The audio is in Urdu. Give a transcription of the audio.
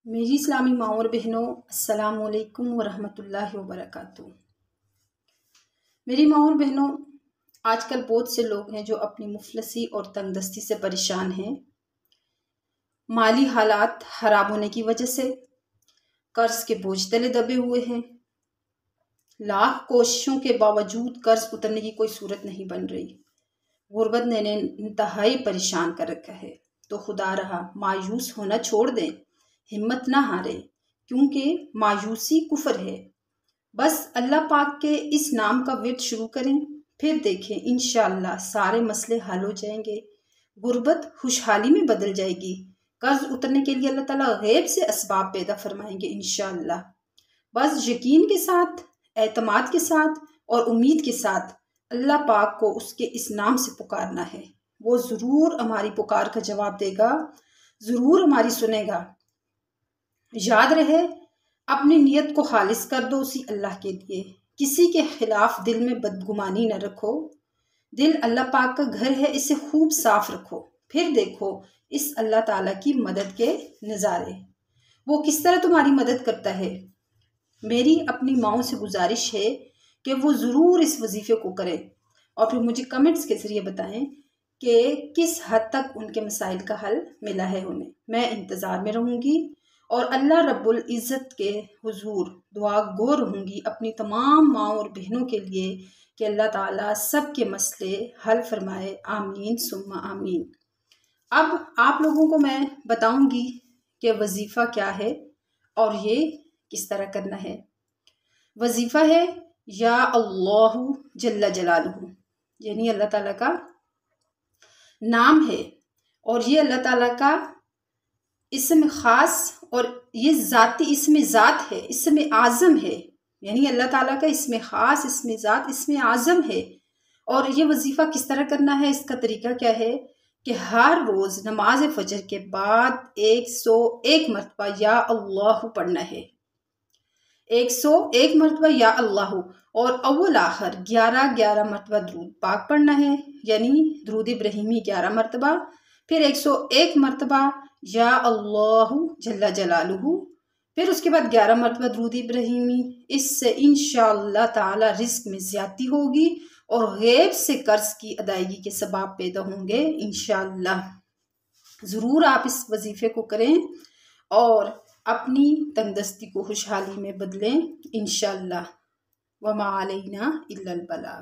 میری اسلامی ماؤں اور بہنوں، السلام علیکم ورحمۃ اللہ وبرکاتہ۔ میری ماؤں اور بہنوں، آج کل بہت سے لوگ ہیں جو اپنی مفلسی اور تنگ دستی سے پریشان ہیں۔ مالی حالات خراب ہونے کی وجہ سے قرض کے بوجھ تلے دبے ہوئے ہیں۔ لاکھ کوششوں کے باوجود قرض اترنے کی کوئی صورت نہیں بن رہی۔ غربت نے انتہائی پریشان کر رکھا ہے۔ تو خدا رہا مایوس ہونا چھوڑ دیں، ہمت نہ ہاریں، کیونکہ مایوسی کفر ہے۔ بس اللہ پاک کے اس نام کا ورد شروع کریں، پھر دیکھیں انشاءاللہ سارے مسئلے حل ہو جائیں گے، غربت خوشحالی میں بدل جائے گی۔ قرض اترنے کے لیے اللہ تعالیٰ غیب سے اسباب پیدا فرمائیں گے انشاءاللہ۔ بس یقین کے ساتھ، اعتماد کے ساتھ اور امید کے ساتھ اللہ پاک کو اس کے اس نام سے پکارنا ہے۔ وہ ضرور ہماری پکار کا جواب دے گا، ضرور ہماری سنے گا۔ یاد رہے، اپنی نیت کو خالص کر دو اسی اللہ کے لیے۔ کسی کے خلاف دل میں بدگمانی نہ رکھو۔ دل اللہ پاک کا گھر ہے، اسے خوب صاف رکھو۔ پھر دیکھو اس اللہ تعالیٰ کی مدد کے نظارے۔ وہ کس طرح تمہاری مدد کرتا ہے۔ میری اپنی ماؤں سے گزارش ہے کہ وہ ضرور اس وظیفے کو کریں اور پھر مجھے کمنٹس کے ذریعے بتائیں کہ کس حد تک ان کے مسائل کا حل ملا ہے انہیں۔ میں انتظار میں رہوں گی اور اللہ رب العزت کے حضور دعا گو رہوں گی اپنی تمام ماؤں اور بہنوں کے لیے کہ اللہ تعالیٰ سب کے مسئلے حل فرمائے، آمین ثم آمین۔ اب آپ لوگوں کو میں بتاؤں گی کہ وظیفہ کیا ہے اور یہ کس طرح کرنا ہے۔ وظیفہ ہے یا اللہ جل جلالہ، یعنی اللہ تعالیٰ کا نام ہے، اور یہ اللہ تعالیٰ کا اسم خاص اور یہ ذاتی اسم ذات ہے، اسم اعظم ہے، یعنی اللہ تعالیٰ کا اسم خاص، اسم ذات، اسم اعظم ہے۔ اور یہ وظیفہ کس طرح کرنا ہے، اس کا طریقہ کیا ہے کہ ہر روز نماز فجر کے بعد 101 مرتبہ یا اللہ پڑھنا ہے۔ 101 مرتبہ یا اللہ، اور اول آخر 11 مرتبہ درود پاک پڑھنا ہے، یعنی درود ابراہیمی 11 مرتبہ، پھر 101 مرتبہ یا اللہ جل جلالہ، پھر اس کے بعد 11 مرتبہ درود ابراہیمی۔ اس سے انشاءاللہ تعالی رزق میں زیادتی ہوگی اور غیب سے قرض کی ادائیگی کے سباب پیدا ہوں گے انشاءاللہ۔ ضرور آپ اس وظیفے کو کریں اور اپنی تنگ دستی کو خوشحالی میں بدلیں انشاءاللہ۔ وما علینا الا البلاغ۔